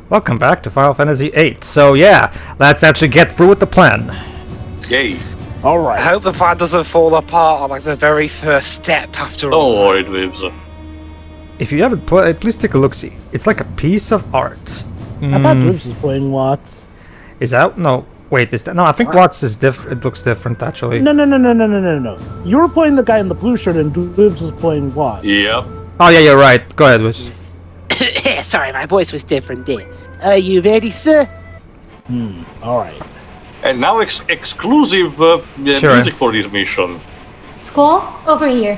Welcome back to Final Fantasy VIII. So yeah, let's actually get through with the plan. Yay. Alright. I hope the plan doesn't fall apart on like the very first step after all. Don't worry, Dweebs. If you haven't played, please take a look-see. It's like a piece of art. I thought Dribs was playing Watts. Is that? No. Wait, is that? No, I think Watts is different. It looks different, actually. No. You were playing the guy in the blue shirt and Dribs was playing Watts. Yep. Oh, yeah, you're right. Go ahead, Wish. Sorry, my voice was different there. Are you ready, sir? Alright. And now exclusive Sure. music for this mission. Squall, over here.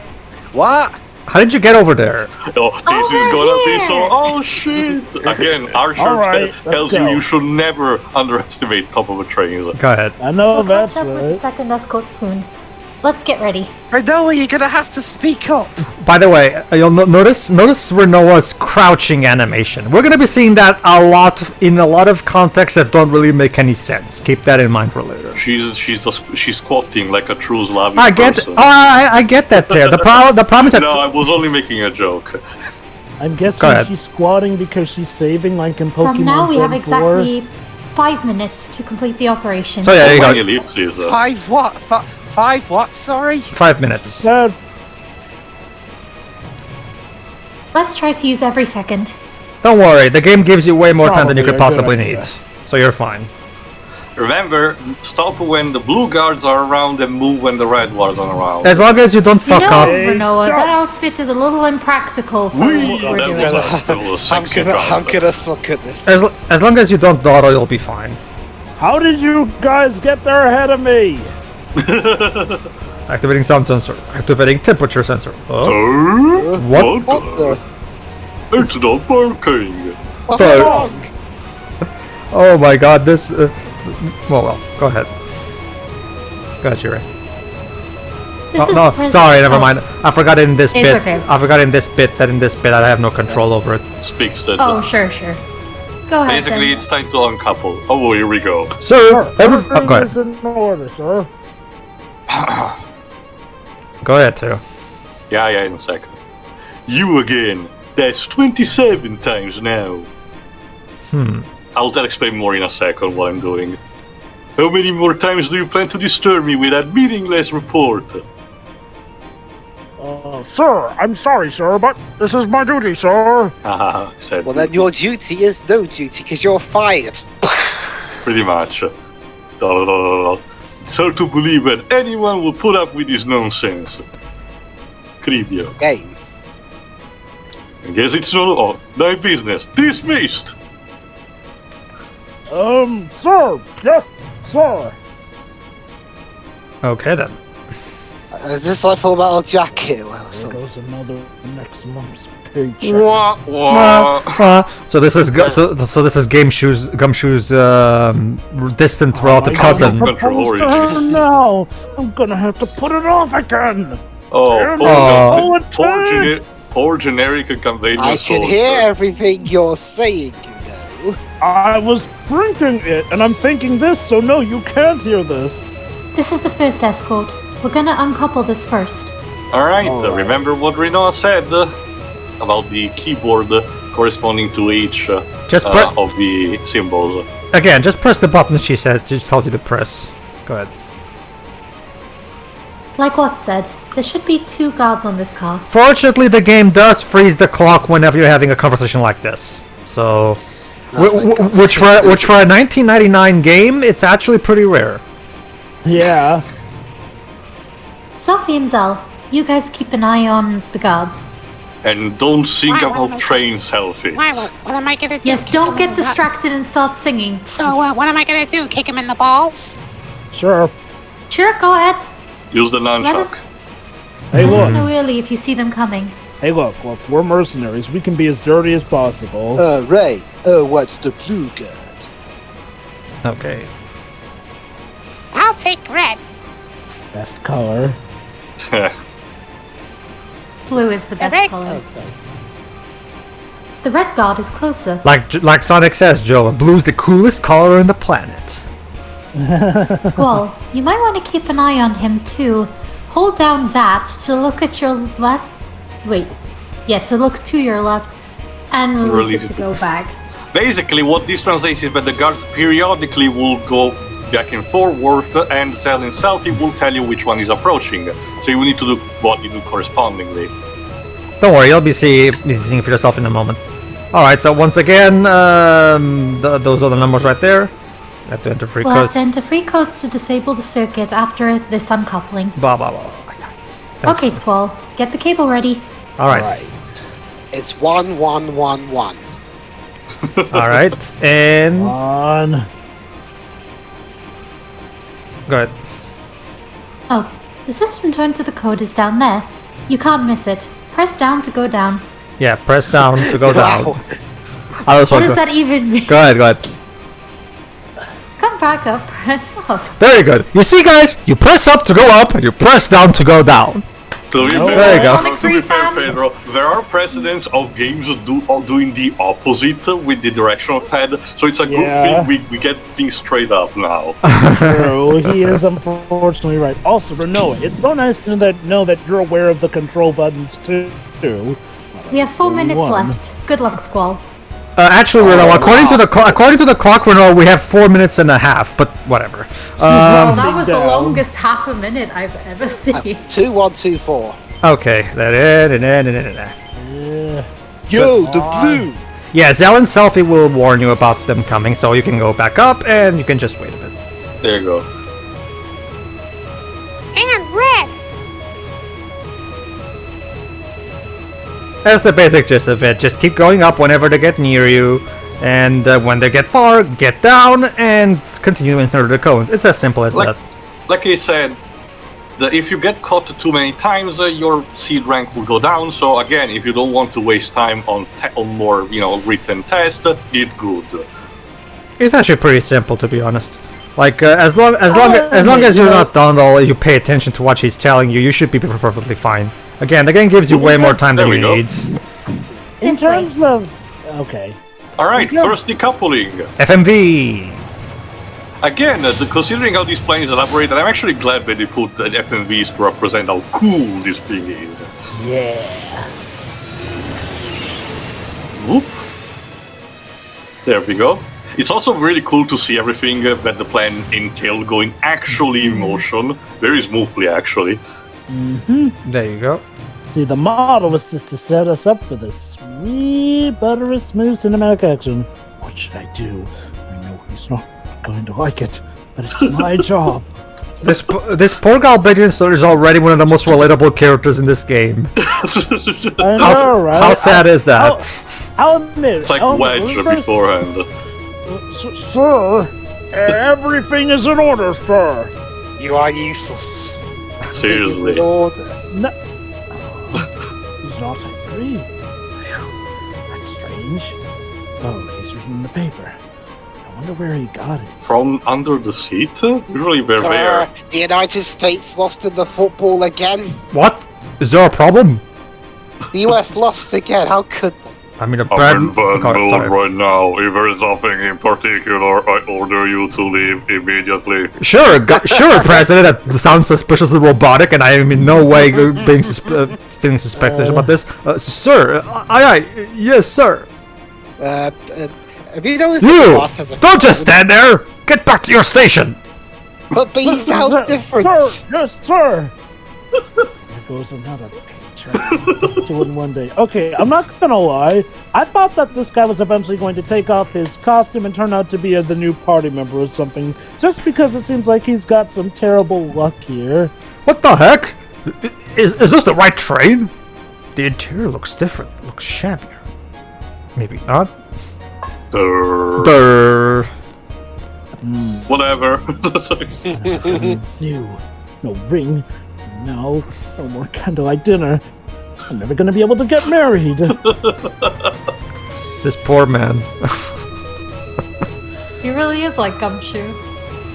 What? How did you get over there? Oh, this is Over gonna be here. so... Oh, shit! Again, Archer Alright, tells let's go. you should never underestimate top of a train. Go ahead. I know We'll that's catch up with the right. second escort soon. Let's get ready. Rinoa, you're gonna have to speak up. By the way, you'll notice Rinoa's crouching animation. We're gonna be seeing that a lot in a lot of contexts that don't really make any sense. Keep that in mind for later. She's squatting like a true Slavic I get. person. I get that there. The problem is that. No, I was only making a joke. I'm guessing Go ahead. she's squatting because she's saving like in Pokemon From now, we have 34. exactly 5 minutes to complete the operation. So yeah, there you My go. ellipses. 5 what? 5 what? Sorry? 5 minutes. Said, Let's try to use every second. Don't worry, the game gives you way more time than you could Probably possibly a good need. idea. So you're fine. Remember, stop when the blue guards are around and move when the red ones are around. As long as you don't You fuck know, up. Rinoa, that outfit is a little impractical for what we're That doing. was a sexy I'm guard. gonna suck at this. As long as you don't dawdle, you'll be fine. how did you guys get there ahead of me? Activating sound sensor. Activating temperature sensor. What? What the? It's not working. What's the- wrong? Oh my god, this... well, go ahead. Go ahead, Shirei. This is No, the present- sorry, never oh, mind. I forgot in this It's bit. okay. I forgot in this bit I have no control over it. Speaks that. Oh, sure. Go ahead, Basically, then. it's time to uncouple. Oh, here we go. Sir, go Everything ahead. is in order, sir. Go ahead, too. Yeah, in a second. You again. That's 27 times now. I'll explain more in a second what I'm doing. How many more times do you plan to disturb me with that meaningless report? Sir, I'm sorry, sir, but this is my duty, sir. Haha, said. Well, then your duty is no duty because you're fired. Pretty much. It's hard to believe that anyone will put up with this nonsense. Creepy. Game. I guess it's not my business. Dismissed! Sir, yes, sir. Okay, then. Is this like Full Metal Jacket? Well, There so, goes another next month's paycheck. Wah, wah. So this is so this is Gumshoe's distant relative cousin. Control origin. Now I'm gonna have to put it off again. Oh, Oh, poor generic Galbadia I can hear everything you're saying, you know. I was drinking it, and I'm thinking this, so no, you can't hear this. This is the first escort. We're gonna uncouple this first. Alright, remember what Rinoa said about the keyboard corresponding to each Just of the symbols. Again, just press the button she said. She tells you to press. Go ahead. Like what said, there should be 2 guards on this car. Fortunately, the game does freeze the clock whenever you're having a conversation like this. So, which for a 1999 game, it's actually pretty rare. Yeah. Selfie and Zell, you guys keep an eye on the guards. And don't think Wow, about wow. trains, Selfie. Why, what am I gonna do? Yes, Kick don't him get in the- distracted and start singing. So, what am I gonna do? Kick him in the balls? Sure. Sure, go ahead. Use the Let us, nunchuck. Hey, let us look. know early if you see them coming. Hey, look. We're mercenaries. We can be as dirty as possible. Right. What's the blue guard? Okay. I'll take red. Best color. Blue is the best red- color. Okay. The red guard is closer. Like Sonic says, Joe, blue's the coolest color on the planet. Squall, you might want to keep an eye on him too. Hold down that to look at your left. Wait. Yeah, to look to your left and release it to go back. Basically, what this translates is that the guards periodically will go back and forward, and Zell himself will tell you which one is approaching. So you will need to do what you do correspondingly. Don't worry, you'll be seeing for yourself in a moment. Alright, so once again, those are the numbers right there. You have to enter free We'll have codes. to enter free codes to disable the circuit after this uncoupling. Blah, blah, blah. Thanks. Okay, Squall, get the cable ready. Alright. It's 1111. Alright, and... On. Go ahead. Oh, the system to enter the code is down there. You can't miss it. Press down to go down. Yeah, press down to go down. Wow. What does that even mean? Go ahead. Come back up, press up. Very good. You see, guys, you press up to go up, and you press down to go down. To be fair, There you go. Sonic to be fair, fans. Pedro, there are precedents of games doing the opposite with the directional pad, so it's a Yeah. good thing we get things straight up now. True, he is unfortunately right. Also, Rinoa, it's so nice to know that you're aware of the control buttons too. We have 4 minutes One. left. Good luck, Squall. Actually, Rinoa, according to the clock, Rinoa, we have 4 minutes and a half, but whatever. Well, that was the down. longest half a minute I've ever seen. 2124. Okay, Yo, the blue! yeah, Zell and Selfie will warn you about them coming, so you can go back up and you can just wait a bit. There you go. And red. That's the basic gist of it. Just keep going up whenever they get near you, and when they get far, get down and continue to enter the cones. It's as simple as that. Like I said, if you get caught too many times, your seed rank will go down. So again, if you don't want to waste time on more, written tests, get good. It's actually pretty simple, to be honest. Like as long as you're not Dundle, you pay attention to what she's telling you, you should be perfectly fine. Again, the game gives you way more time than There you we go. need. In This way. terms of okay, Alright, Yeah. first decoupling. FMV. Again, considering how this plane is elaborated, I'm actually glad that they put the FMVs to represent how cool this thing is. yeah. Whoop. There we go. It's also really cool to see everything that the plan entailed going actually in motion. Very smoothly, actually. There you go. See, the model was just to set us up for this sweet, buttery, smooth cinematic action. What should I do? I know he's not going to like it, but it's my job. This poor Galbadia is already one of the most relatable characters in this game. I know, right? How sad is that? I'll admit. It's like I'll admit, Wedge first- beforehand. Sir, everything is in order, sir. You are useless. Seriously. In order. No. He's not angry. Phew, that's strange. Oh, he's reading the paper. I wonder where he got it. From under the seat? Usually they're there. The United States lost in the football again. What? Is there a problem? The US lost again. How could they? I mean, a I'm bad. in bad Okay, mood sorry. right now. If there is something in particular, I order you to leave immediately. Sure, sure, President. That sounds suspiciously robotic, and I am in no way being feeling suspicious about this. Sir, aye, yes, sir. Have you noticed You! the boss has a Don't just stand there! Get back to your station! But he sounds different. Sir, yes, sir. There goes another picture. 2 in 1 day. Okay, I'm not gonna lie. I thought that this guy was eventually going to take off his costume and turn out to be the new party member or something. Just because it seems like he's got some terrible luck here. What the heck? Is this the right train? The interior looks different. Looks shabbier. Maybe not. Durr. Whatever. New. No ring. No more candlelight dinner. I'm never gonna be able to get married. This poor man. He really is like Gumshoe.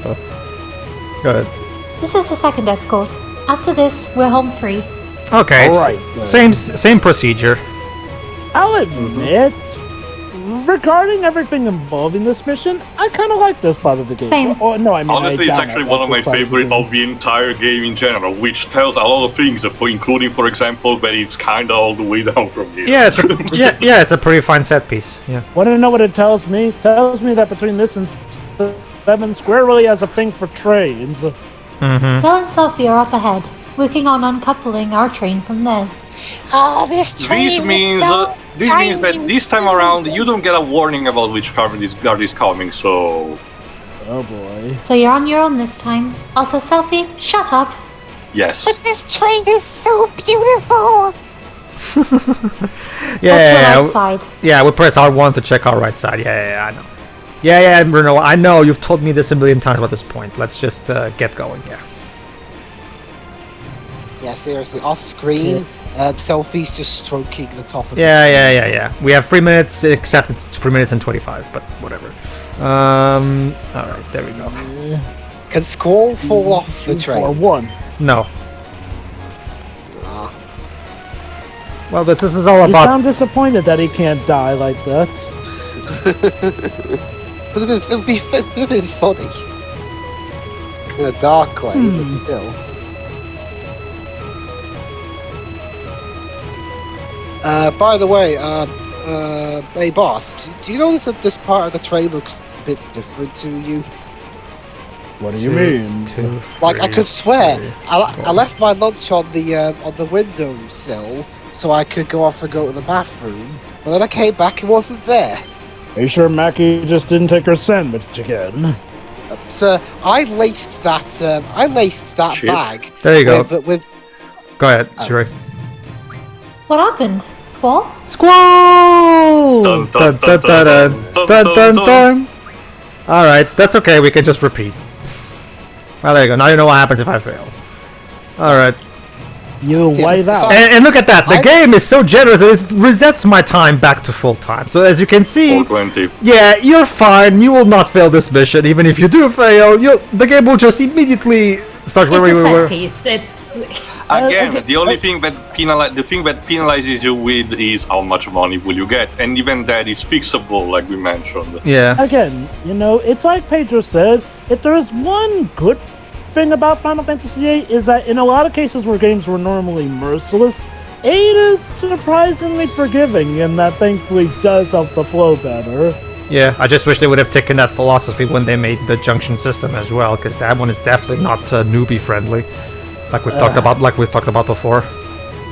Go ahead. This is the second escort. After this, we're home free. Okay, All right, same procedure. I'll admit, regarding everything involving this mission, I kind of like this part of the game. Same. Oh, no, I mean, Honestly, it's actually one of my favorite of the entire game in general, which tells a lot of things, including, for example, that it's kind of all the way down from here. Yeah, it's a pretty fine set piece. Yeah. Want to know what it tells me? It tells me that between this and Seven, Square really has a thing for trains. Mm-hmm. Zell and Sophie are up ahead, working on uncoupling our train from theirs. Oh, this train This is means so that this time around you don't get a warning about which guard is coming, so... Oh boy. So you're on your own this time. Also, Sophie, shut up. Yes. But this train is so beautiful. What's your right side? Yeah, we press R1 to check our right side. Yeah, I know. Yeah, Rinoa, I know, you've told me this a million times at this point. Let's just get going, yeah. Yeah, seriously, off screen, Selfie's just stroking the top of Yeah. We have 3 minutes, except it's 3 minutes and 25, but whatever. Alright, there we go. Can Squall fall off the train? Or one. No. Ah. Well, this is all You about... sound disappointed that he can't die like that. It would have been funny. In a dark way, but still. By the way, hey boss, do you notice that this part of the train looks a bit different to you? What do you mean? Like, I could swear, I left my lunch on the windowsill so I could go off and go to the bathroom, but then I came back, it wasn't there. Are you sure Mackie just didn't take her sandwich again? Sir, I laced that Shit. bag. There you go. With Go ahead, Shuri. What happened? Squall? Squall! Dun, Dun, dun, dun, dun, dun, dun, dun, dun, dun, dun. dun. Alright, that's okay, we can just repeat. Well, there you go, now you know what happens if I fail. Alright. You wave out. And look at that, the game is so generous that it resets my time back to full time. So as you can see, 420. yeah, you're fine, you will not fail this mission. Even if you do fail, the game will just immediately start where we It's a set were. piece. It's Again, the only thing that penalizes you with is how much money will you get, and even that is fixable, like we mentioned. Yeah. Again, it's like Pedro said, if there is one good thing about Final Fantasy VIII is that in a lot of cases where games were normally merciless, 8 is surprisingly forgiving, and that thankfully does help the flow better. Yeah, I just wish they would have taken that philosophy when they made the junction system as well, because that one is definitely not newbie friendly, like we've talked about before.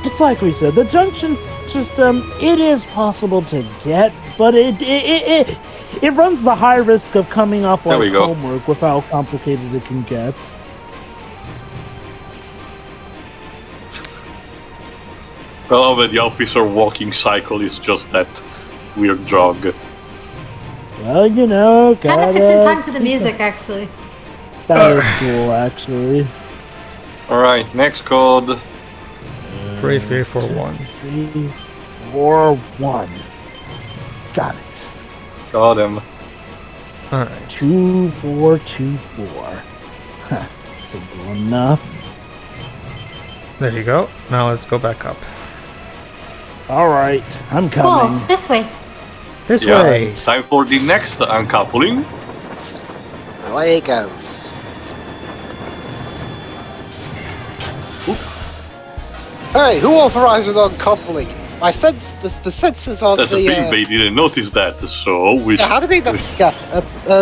It's like we said, the junction system, it is possible to get, but it runs the high risk of coming off There like we go. homework with how complicated it can get. I love that the officer walking cycle is just that weird jog. Well, kind of fits in time to the music, actually. That is cool, actually. Alright, next code. 3341. 3, 4, 1. Got it. Got him. Alright. 2424. Simple enough. There you go. Now let's go back up. Alright, I'm Squall, coming. this way. This Yeah, way. time for the next uncoupling. Away it goes. Hey, who authorized uncoupling? The sensors on That's the thing, they didn't notice that, so which... Yeah, how did they not? Yeah,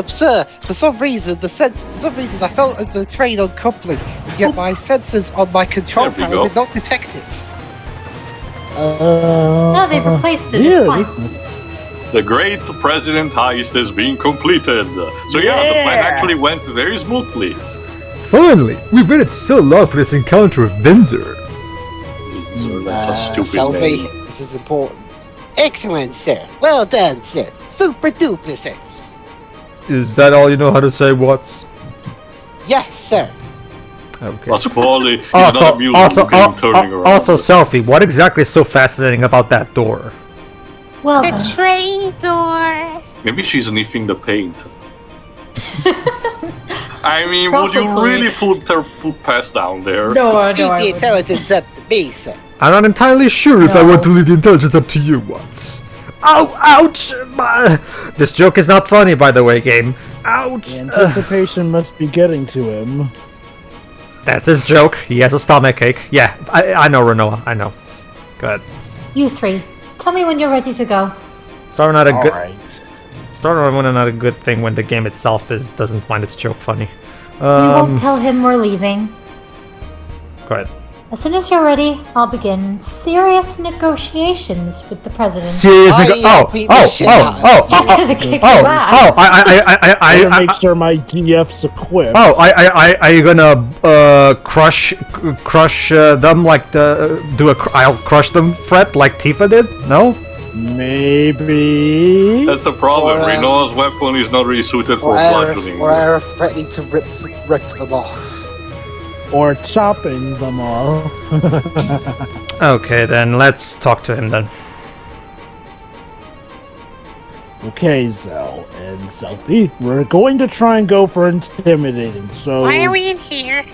sir. For some reason, I felt the train uncoupling, yet my sensors on my control There we panel go. did not detect it. No, they've replaced it. It's fine. The great president heist has been completed. So yeah, the plan actually went very smoothly. Finally! We've waited so long for this encounter with Vinzer. So that's a stupid Selby, name. this is important. Excellent, sir. Well done, sir. Super duper, sir. Is that all you know how to say, Watts? Yes, sir. Okay. But Squall is not amused with him turning around. Also, Selfie, what exactly is so fascinating about that door? Well, The train door. Maybe she's sniffing the paint. I mean, would you Probably. really put her foot pass down there? No, I Leave the wouldn't. intelligence up to me, sir. I'm not entirely sure if I No. want to leave the intelligence up to you, Watts. Ow! Ouch! This joke is not funny, by the way, game. Ouch! The anticipation must be getting to him. That's his joke. He has a stomachache. Yeah, I know, Rinoa. I know. Go ahead. You three, tell me when you're ready to go. Sorry, not a good. Alright. Start with not a good thing when the game itself doesn't find its joke funny. You won't tell him we're leaving. Go ahead. As soon as you're ready, I'll begin serious negotiations with the president. Serious He's gonna kick his ass. I gotta make sure my DF's equipped. Are you gonna crush them like I'll crush them threat like Tifa did? No? Maybe. That's the problem. Rinoa's weapon is not really suited for bludgeoning. Or threatening to rip them off. Or chopping them off. Okay, then let's talk to him then. Okay, Zell and Selfie, we're going to try and go for intimidating. So Why are we in here?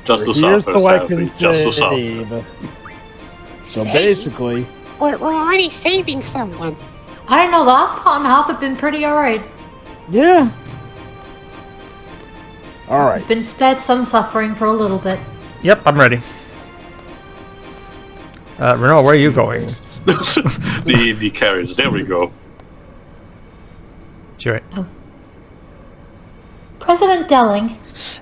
Just to here's suffer, so I can Selfie. Just to save. suffer. So basically, We're already saving someone. I don't know, the last part and a half have been pretty alright. yeah. All right. Been spared some suffering for a little bit. Yep, I'm ready. Rinoa, where are you going? the carriage. There we go. Sure. President Delling.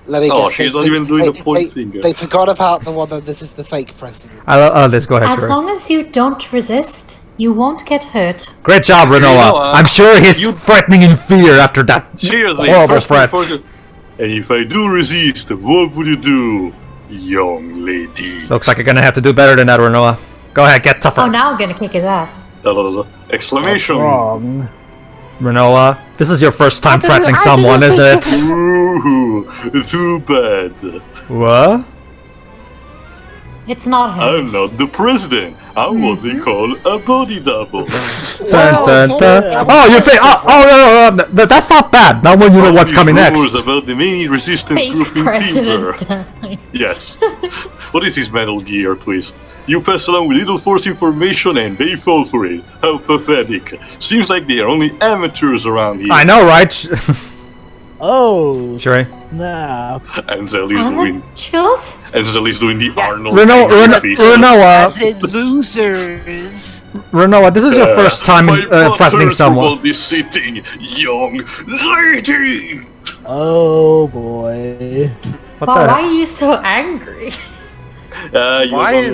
Let me Oh, guess. she's not even doing the point finger. They forgot about the one that this is the fake president. Let's go ahead, As Sure. long as you don't resist, you won't get hurt. Great job, Rinoa. I'm sure he's threatening in fear after that Seriously, horrible first threat. and if I do resist, what would you do, young lady? Looks like you're gonna have to do better than that, Rinoa. Go ahead, get tougher. Oh, now I'm gonna kick his ass. Exclamation! Wrong. Rinoa, this is your first time threatening someone, isn't it? Ooh, too bad. What? It's not him. I'm not the president. I'm what they call a body double. Dun, dun, dun. Oh, you think? No, that's not bad. Not when you know what's coming next. Rumors about the many resistant Fake group in president Timber. Delling. Yes. What is this Metal Gear twist? You pass along with little force information and they fall for it. How pathetic. Seems like they are only amateurs around here. I know, right? Oh, Sure. snap. Ansel is doing. Amateurs? Ansel is doing the Arnold. Rinoa, Losers. Rinoa, this is your first time threatening someone. Will be sitting, young lady. Oh boy. What Wow, the? why are you so angry? Why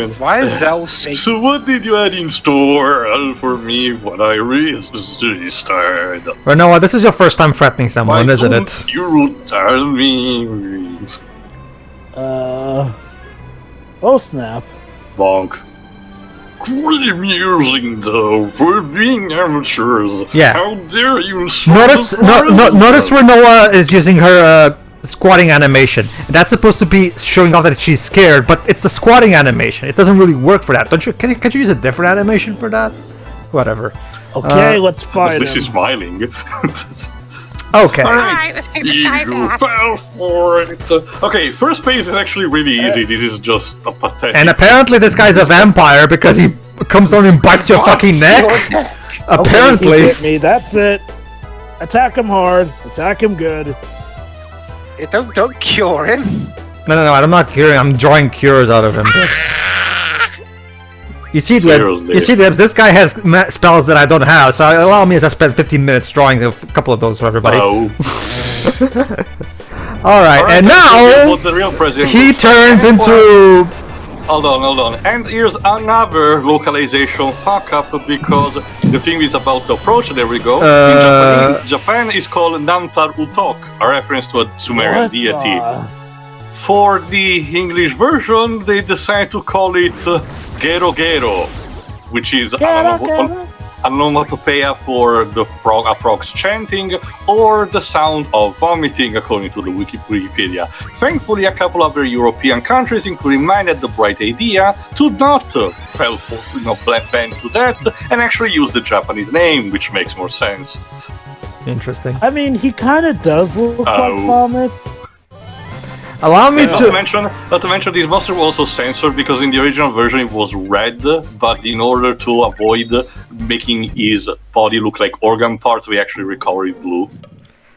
is Zell shaking? So what did you have in store for me when I resisted? Rinoa, this is your first time threatening someone, Why isn't don't it? you tell me? Oh snap. Bonk. Pretty amusing though, for being amateurs. Yeah. How dare you insult Notice, the notice president? Rinoa is using her squatting animation. That's supposed to be showing off that she's scared, but it's the squatting animation. It doesn't really work for that. Don't you? Can't you use a different animation for that? Whatever. Okay, let's fight This is him. smiling. Okay. Alright, let's get this guy's You ass. fell for it. Okay, first phase is actually really easy. This is just a pathetic. And apparently this guy's a vampire because he comes on and bites your fucking neck. Apparently. Okay, he hit me. That's it. Attack him hard. Attack him good. Don't cure him. No, I'm not curing. I'm drawing cures out of him. You see, Dibs, this guy has spells that I don't have, so allow me as I spent 15 minutes drawing a couple of those for everybody. Oh. Alright, and now What the real president he was. turns into... Hold on. And here's another localization fuck up because the thing is about the approach. There we go. In Japan is called Namtar Utok, a reference to a Sumerian What deity. the- For the English version, they decide to call it Gero Gero, which is an onomatopoeia for the frog's chanting or the sound of vomiting, according to the Wikipedia. Thankfully, a couple other European countries, including mine, had the bright idea to not bend to that and actually use the Japanese name, which makes more sense. Interesting. I mean, he kind of does look like Oh. vomit. Allow me Not to... to mention, this monster was also censored because in the original version it was red, but in order to avoid making his body look like organ parts, we actually recovered it blue.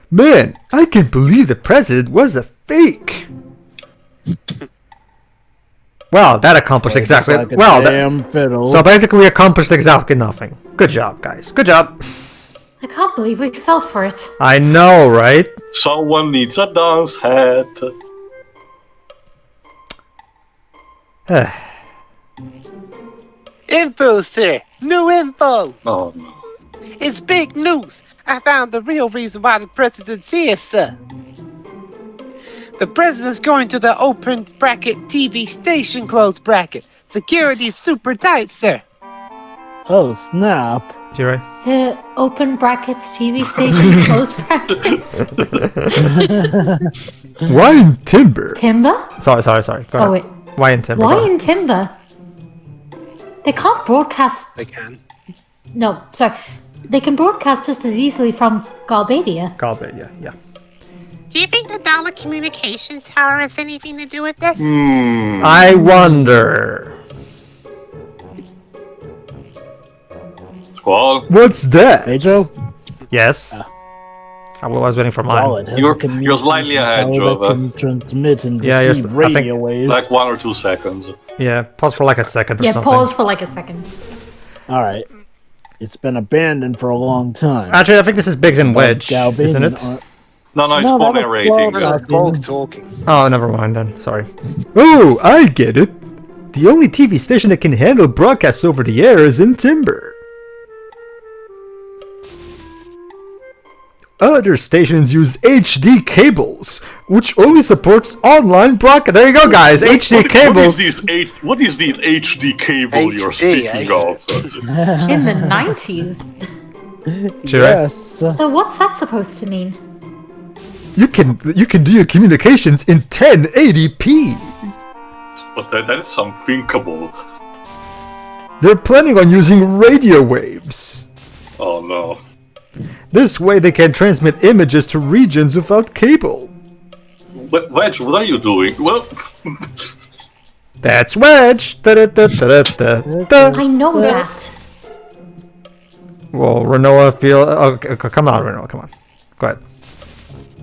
Man, I can't believe the president was a fake. Well, that accomplished exactly... Like a well, damn fiddle. so basically we accomplished exactly nothing. Good job, guys. Good job. I can't believe we fell for it. I know, right? Someone needs a dance hat. Info, sir. New info. Oh no. It's big news. I found the real reason why the president's here, sir. The president's going to the open bracket TV station closed bracket. Security's super tight, sir. Oh, snap. You right? The open brackets TV station closed brackets. Why in timber? Timber? Sorry. Go Oh ahead. wait. Why in timber? Why Go in timber? They can't broadcast. They can. No, sorry. They can broadcast just as easily from Galbadia. Galbadia, yeah. Do you think the dollar communication tower has anything to do with this? I wonder. Squall, What's that? Pedro? Yes. I was waiting for mine. Solid. Has You're- a communication you're slightly ahead, tower Jova. that can transmit and Yeah, receive I think- radio waves. like 1 or 2 seconds. Yeah, pause for like a second or Yeah, something. pause for like a second. All right. It's been abandoned for a long time. Actually, I think this is Biggs and Wedge, Galbadia isn't it? aren't- No, it's No, Squall that was narrating. Squall. Squall's talking. Oh, never mind then. Sorry. Oh, I get it. The only TV station that can handle broadcasts over the air is in timber. Other stations use HD cables, which only supports online broadcast. There you go, guys. HD cables. What is the HD cable you're HD, speaking of? In the 90s. Yes. So what's that supposed to mean? You can do your communications in 1080p. But that is unthinkable. They're planning on using radio waves. Oh no. This way they can transmit images to regions without cable. Wedge, what are you doing? Well, That's Wedge. Da-da-da-da-da-da. I know that. Well, Rinoa feel... Okay, come on, Rinoa, come on. Go ahead.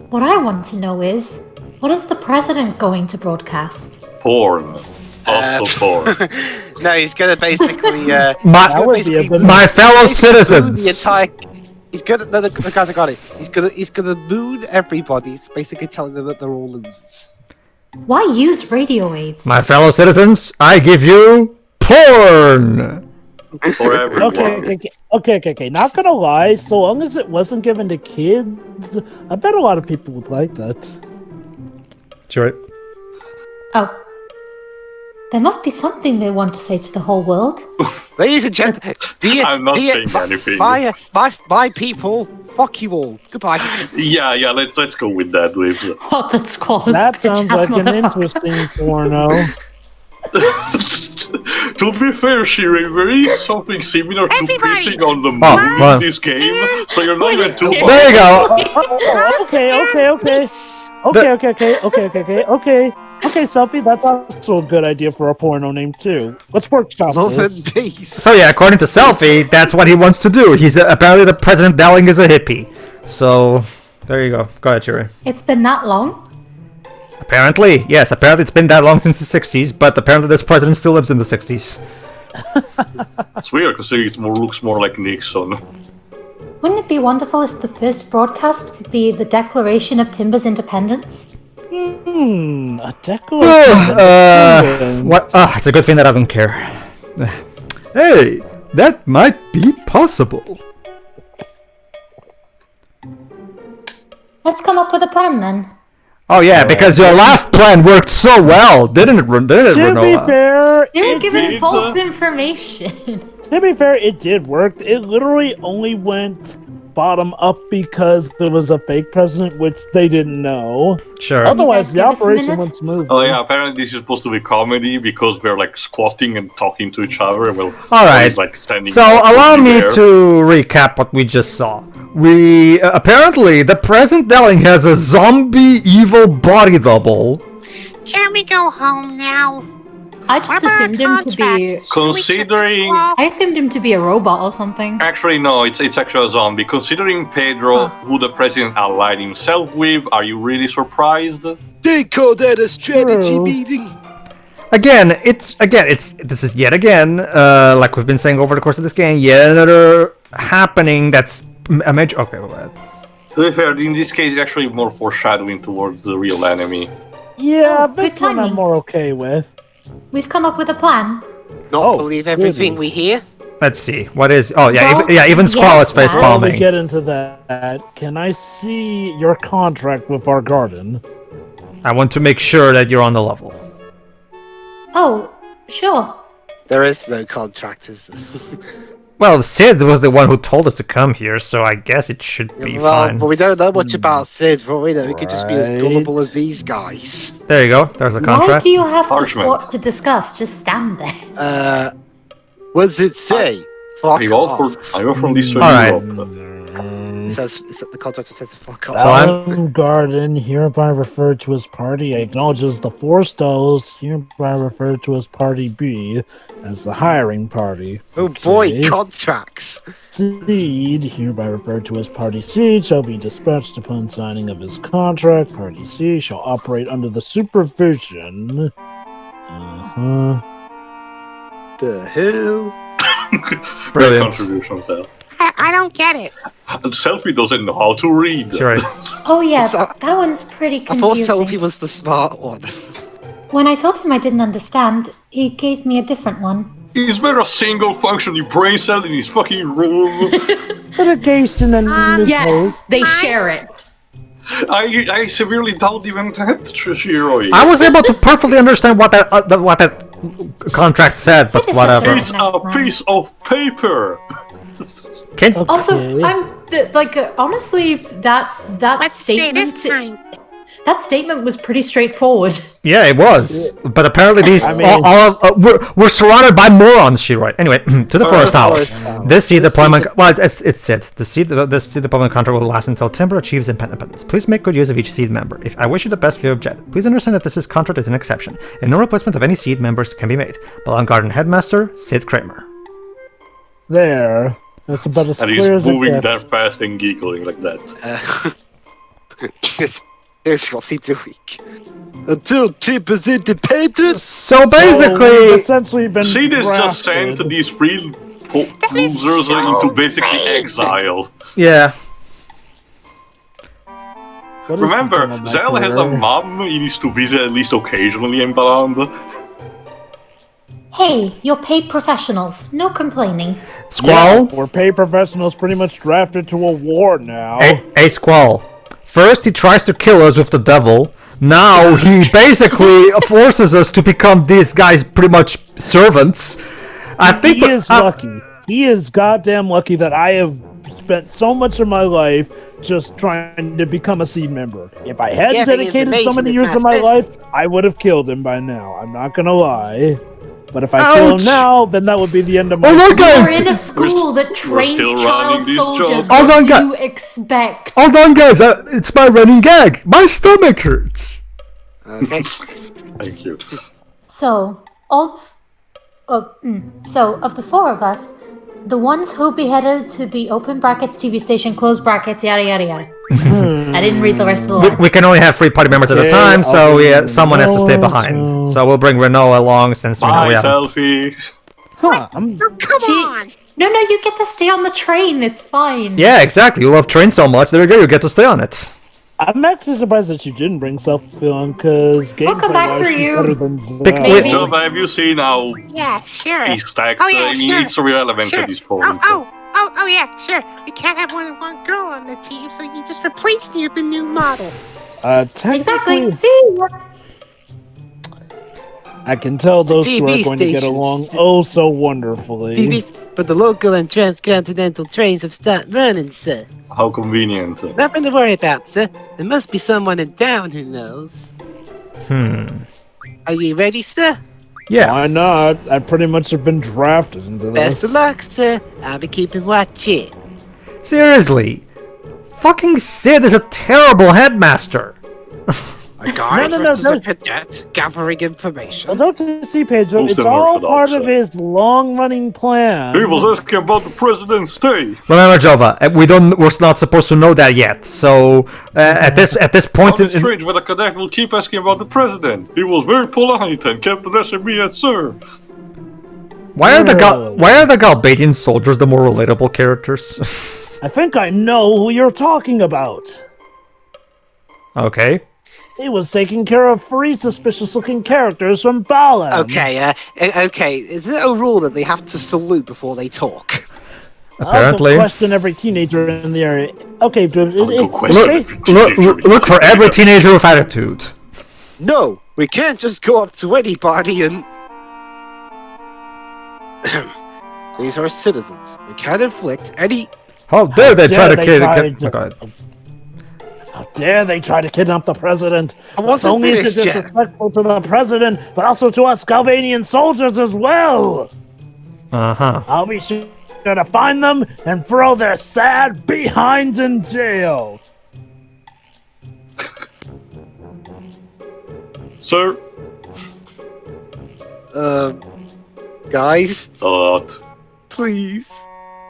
What I want to know is, what is the president going to broadcast? porn. Also porn. No, he's gonna basically. My, would be a good- my fellow The citizens. entire. He's gonna. No, the guys, I got it. He's gonna moon everybody. He's basically telling them that they're all losers. Why use radio waves? My fellow citizens, I give you porn. For everyone. Okay. Not gonna lie, so long as it wasn't given to kids, I bet a lot of people would like that. Sure. Oh. There must be something they want to say to the whole world. Ladies and gentlemen, I'm not saying anything. My people, fuck you all. Goodbye. Yeah, let's go with that, Liv. Oh, that Squall is That a sounds bitch-ass like an motherfucker. interesting porno. To be fair, Shiri, there is something similar to Everybody! pissing on the moon well. in this game, so you're not even too far. There you go. Okay, Sophie, that's also a good idea for a porno name too. Let's workshop Love this. and peace. So yeah, according to Selfie, that's what he wants to do. He's apparently the President Dowling is a hippie. So there you go. Go ahead, Shiri. It's been that long? Apparently, yes. Apparently, it's been that long since the '60s, but apparently this president still lives in the '60s. It's weird because it looks more like Nixon. Wouldn't it be wonderful if the first broadcast could be the Declaration of Timber's independence? A declaration. What? It's a good thing that I don't care. Hey, that might be possible. Let's come up with a plan then. Oh yeah, because your last plan worked so well, didn't it, To be Rinoa? fair, They were It given did, false information. it did work. It literally only went bottom up because there was a fake president, which they didn't know. Sure. Otherwise, the give us a operation minute? went smooth. Oh yeah, apparently this is supposed to be comedy because we're like squatting and talking to each other. Well, All right. he's, like standing. So allow me to recap what we just saw. We apparently the President Dowling has a zombie evil body double Can we go home now? I just assumed him to be. Considering... I assumed him to be a robot or something. Actually, no, it's actually a zombie. Considering Pedro, who the president allied himself with, are you really surprised? They call that a strategy meeting. Again, this is yet again, like we've been saying over the course of this game, yet another happening that's a major. Okay, go ahead. To be fair, in this case, it's actually more foreshadowing towards the real enemy. Yeah, good this one I'm timing. more okay with. We've come up with a plan. Not believe everything we hear. Let's see. What is? Oh yeah, Well, even Squall is face Before we palming. get into that, can I see your contract with our garden? I want to make sure that you're on the level. Oh, sure. There is no contractors. Well, Sid was the one who told us to come here, so I guess it should be fine. But we don't know much about Sid, but we know he could just be as gullible as these guys. There you go. There's a Why contract. do you have to Parchment. what to discuss? Just stand there. What does it say? Fuck I go off. from this to Alright. Europe. It says, the contractor says fuck off. Alan Garden, hereby referred to as Party A, acknowledges the four stalls, hereby referred to as Party B, as the hiring party. Oh boy, Okay. contracts. Seed, hereby referred to as Party C, shall be dispatched upon signing of his contract. Party C shall operate under the supervision. The hell? Great Brilliant. contribution, Sel. I don't get it. Selfie doesn't know how to read. Sure. Oh yeah, So- that one's pretty I thought confusing. Selfie was the smart one. When I told him I didn't understand, he gave me a different one. Is there a single functioning brain cell in his fucking room? Litigation and Yes, they share it. I severely doubt even that, Shiroi. I was able to perfectly understand what that contract said, but Sid is whatever. such It's a piece of paper! Can Also, Okay. honestly, that Let's say this statement. time. That statement was pretty straightforward. Yeah, it was. But apparently these I mean- we're surrounded by morons, Shiroi. Anyway, to the forest house. Forest House. This seed deployment. Well, it's Sid. The seed deployment contract will last until Timber achieves independence. Please make good use of each seed member. If I wish you the best for your objective, please understand that this contract is an exception, and no replacement of any seed members can be made. Belong Garden Headmaster Sid Kramer. There. That's about as And clear he's as it moving gets. that fast and giggling like that. Here's what's he doing? Until Tip is independent? So We've basically, essentially been See, this just drafted. sent these three losers into basically exile. yeah. What is Remember, going on back Zell has a there? mom, he needs to visit at least occasionally in Balamb. Hey, you're paid professionals. No complaining. Squall. We're paid professionals pretty much drafted to a war now. Hey, Squall. First he tries to kill us with the devil. Now he basically forces us to become these guys' pretty much servants. I think He is lucky. He is goddamn lucky that I have spent so much of my life just trying to become a seed member. If I hadn't Giving dedicated so many information years is of my my life, business. I would have killed him by now. I'm not gonna lie. But if I kill him Ouch. now, then that would be the end of my Oh, look, We're guys! in a school that trains still running child these soldiers. jobs. Hold on, What do guys. you expect? Hold on, guys. It's my running gag. My stomach hurts. Okay. Thank you. So, so of the four of us, the ones who beheaded to the open brackets TV station, close brackets, yada yada yada. I didn't read the rest of the line. We can only have 3 party members at a Okay, time, so I'll bring someone has to stay Rinoa behind. to- So we'll bring Rinoa along since we know Bye, we have. selfie. Huh, I'm Oh, come on. No, you get to stay on the train. It's fine. Yeah, exactly. You love trains so much. There you go. You get to stay on it. I'm actually surprised that you didn't bring selfie on, because I'll come back for gameplay-wise, she's you. better than Zell. Maybe. So, have you seen how Yeah, sure. he's stacked? Oh, yeah, I mean, sure. it's irrelevant Sure. at this point. Oh, yeah, sure. We can't have more than one girl on the team, so you just replace me with the new model. Exactly. Technically, See? I can tell those two are TV going to get stations. along oh so wonderfully. But the local and transcontinental trains have stopped running, sir. How convenient. Nothing to worry about, sir. There must be someone in town who knows. Are you ready, sir? Yeah. Why not? I pretty much have been drafted into Best of this. luck, sir. I'll be keeping watch here. Seriously. Fucking Sid is a terrible headmaster. A guy No, dressed as no. a cadet gathering information. Well, don't you see, Pedro? Most It's of them all are part of Orthodox, his long-running plan. He was asking about the President's Day. Remember, Jova, we're not supposed to know that yet. So at this point, It's strange when a cadet will keep asking about the President. He was very polite and kept addressing me as sir. why are the Galbadian soldiers the more relatable characters? I think I know who you're talking about. Okay. He was taking care of 3 suspicious-looking characters from Balam. Okay, is it a rule that they have to salute before they talk? Apparently. I'll question every teenager in the area. Okay, Dribs, Look for every teenager with attitude. No, we can't just go up to anybody and... These are citizens. We can't inflict any... How dare they try to kill... How dare they try to kidnap the president? I wasn't Only is it finished yet. disrespectful to the president, but also to us Galbadian soldiers as well. Uh-huh. I'll be sure to find them and throw their sad behinds in jail. Sir? Guys, please,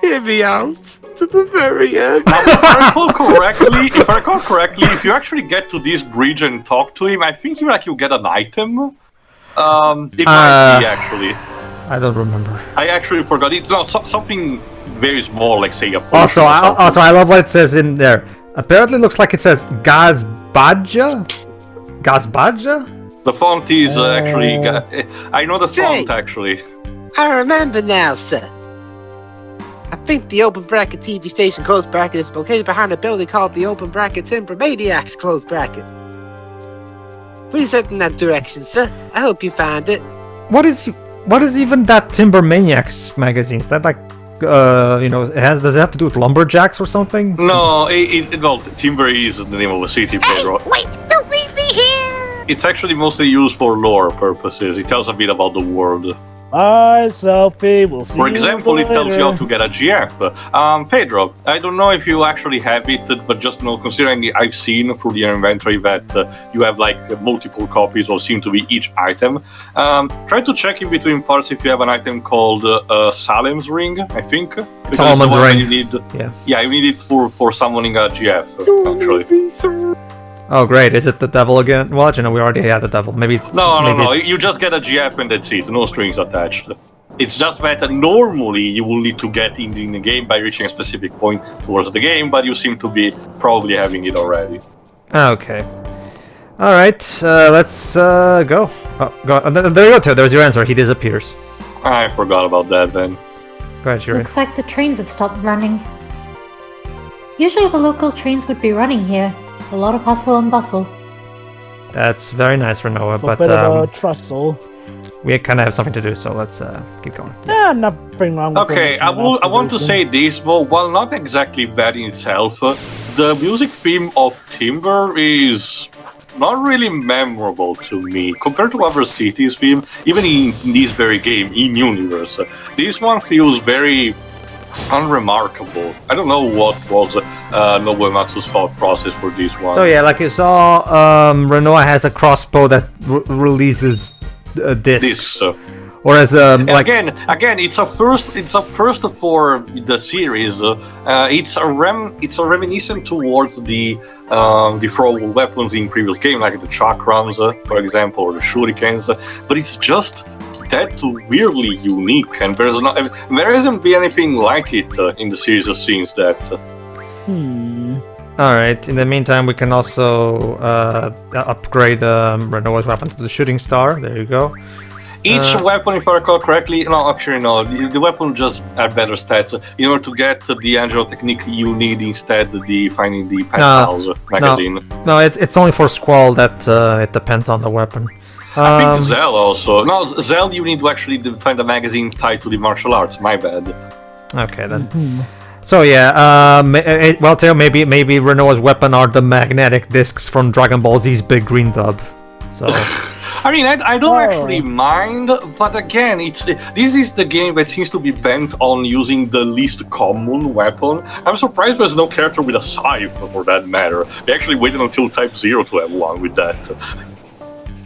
hear me out to the very end. If I recall correctly, if you actually get to this bridge and talk to him, I think you get an item. It might be actually. I don't remember. I actually forgot. It's not something very small, like say a potion Also, or something. I love what it says in there. Apparently, looks like it says Galbadia. Galbadia. The font is actually. I know the Say. font actually. I remember now, sir. I think the open bracket TV station closed bracket is located behind a building called the Open Bracket Timber Maniacs closed bracket. Please head in that direction, sir. I hope you find it. What is even that Timber Maniacs magazine? Is that like, does it have to do with lumberjacks or something? No, well, Timber is the name of the city, Pedro. Wait, don't leave me here! It's actually mostly used for lore purposes. It tells a bit about the world. Bye, Selfie. We'll see For you example, it tells you later. how to get a GF. Pedro, I don't know if you actually have it, but just considering I've seen through your inventory that you have like multiple copies or seem to be each item, try to check in between parts if you have an item called Salem's Ring, I think. Because Solomon's the one that Ring. You need, Yeah. you need it for summoning a GF, actually. Oh, great. Is it the devil again? Well, we already had the devil. Maybe it's... No. it's- You just get a GF and that's it. No strings attached. It's just that normally you will need to get in the game by reaching a specific point towards the game, but you seem to be probably having it already. Okay. Alright, let's go. Oh, go. There you go, Theo. There's your answer. He disappears. I forgot about that then. Go ahead, Shuri. Looks like the trains have stopped running. Usually the local trains would be running here. A lot of hustle and bustle. That's very nice for Noah, A but bit of a trustle. we kind of have something to do, so let's keep going. Yeah, nothing wrong with Okay, it. I want to say this, but while not exactly bad in itself, the music theme of Timber is not really memorable to me compared to other cities theme, even in this very game, in universe. This one feels very unremarkable. I don't know what was Nobuo Uematsu's thought process for this one. So yeah, like you saw, Rinoa has a crossbow that releases discs. Whereas, like again, it's a first for the series. It's a reminiscent towards the throwable weapons in previous game, like the chakrams, for example, or the shurikens. But it's just that weirdly unique, and there hasn't been anything like it in the series since that. Alright, in the meantime, we can also upgrade Rinoa's weapon to the shooting star. There you go. Each weapon, if I recall correctly, the weapon just had better stats. In order to get the Angelo technique, you need instead finding the Penthouse magazine. No, it's only for Squall that it depends on the weapon. I think Zell also. No, Zell you need to actually find a magazine tied to the martial arts. My bad. Okay then. So yeah, well, Theo, maybe Rinoa's weapon are the magnetic discs from Dragon Ball Z's Big Green Dub. So I mean, I don't actually mind, but again, this is the game that seems to be bent on using the least common weapon. I'm surprised there's no character with a scythe, for that matter. They actually waited until Type 0 to have one with that.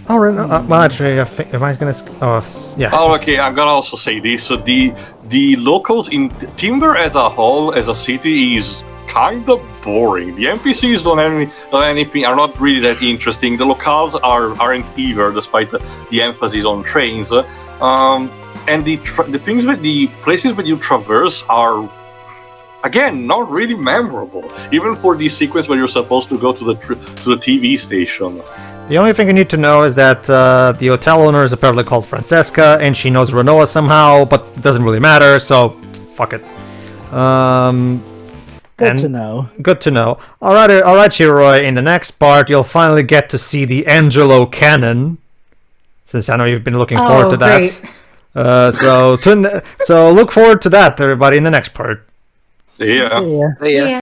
Oh, well, actually, I think, am I gonna? Oh, yeah. Oh, okay. I'm gonna also say this: the locals in Timber as a whole, as a city, is kind of boring. The NPCs are not really that interesting. The locales aren't either, despite the emphasis on trains. And the places that you traverse are, again, not really memorable. Even for the sequence where you're supposed to go to the TV station. The only thing you need to know is that the hotel owner is apparently called Francesca, and she knows Rinoa somehow, but it doesn't really matter, so fuck it. Good to know. Good to know. Alright, Shiroi, in the next part, you'll finally get to see the Angelo cannon, since I know you've been looking forward to that. Great. So look forward to that, everybody, in the next part. See ya. Yeah.